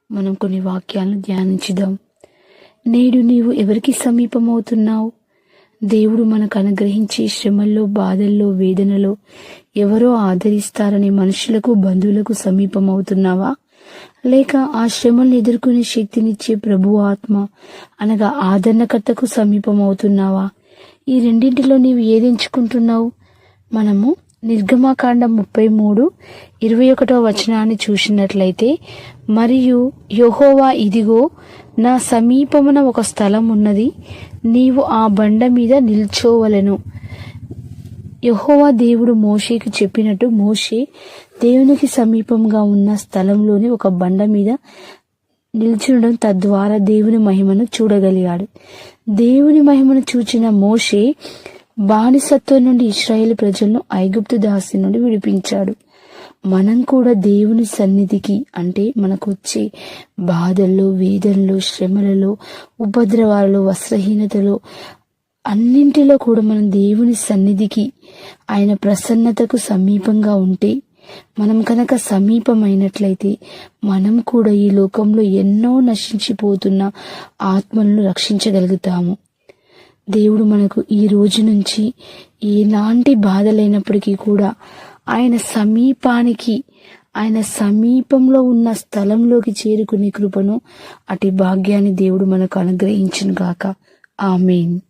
మనం కొన్ని వాక్యాలను ధ్యానించుదాం. నేడు నీవు ఎవరికి సమీపమవుతున్నావు? దేవుడు మనకు అనుగ్రహించే శ్రమల్లో, బాధల్లో, వేదనలో ఎవరో ఆదరిస్తారని మనుషులకు, బంధువులకు సమీపమవుతున్నావా? లేక ఆ శ్రమలను ఎదుర్కొనే శక్తినిచ్చే ప్రభు ఆత్మ అనగా ఆదరణకర్తకు సమీపమవుతున్నావా? ఈ రెండింటిలో నీవు ఏది ఎంచుకుంటున్నావు? మనము నిర్గమకాండం 33:21 చూసినట్లయితే, మరియు యెహోవా ఇదిగో నా సమీపమున ఒక స్థలం ఉన్నది, నీవు ఆ బండ మీద నిల్చోవలెను. యెహోవా దేవుడు మోషేకు చెప్పినట్టు మోషే దేవునికి సమీపంగా ఉన్న స్థలంలోని ఒక బండ మీద నిల్చుండడం, తద్వారా దేవుని మహిమను చూడగలిగాడు. దేవుని మహిమను చూచిన మోషే బానిసత్వం నుండి ఇశ్రాయేలు ప్రజలను ఐగుప్తు దాసి నుండి విడిపించాడు. మనం కూడా దేవుని సన్నిధికి, అంటే మనకు వచ్చే బాధల్లో, వేదనలో, శ్రమలలో, ఉపద్రవాలలో, వస్త్రహీనతలో అన్నింటిలో కూడా మనం దేవుని సన్నిధికి, ఆయన ప్రసన్నతకు సమీపంగా ఉంటే, మనం కనుక సమీపమైనట్లయితే మనం కూడా ఈ లోకంలో ఎన్నో నశించిపోతున్న ఆత్మలను రక్షించగలుగుతాము. దేవుడు మనకు ఈ రోజు నుంచి ఎలాంటి బాధలైనప్పటికీ కూడా ఆయన సమీపానికి, ఆయన సమీపంలో ఉన్న స్థలంలోకి చేరుకునే కృపను, అటు భాగ్యాన్ని దేవుడు మనకు అనుగ్రహించును గాక. ఆమేన్.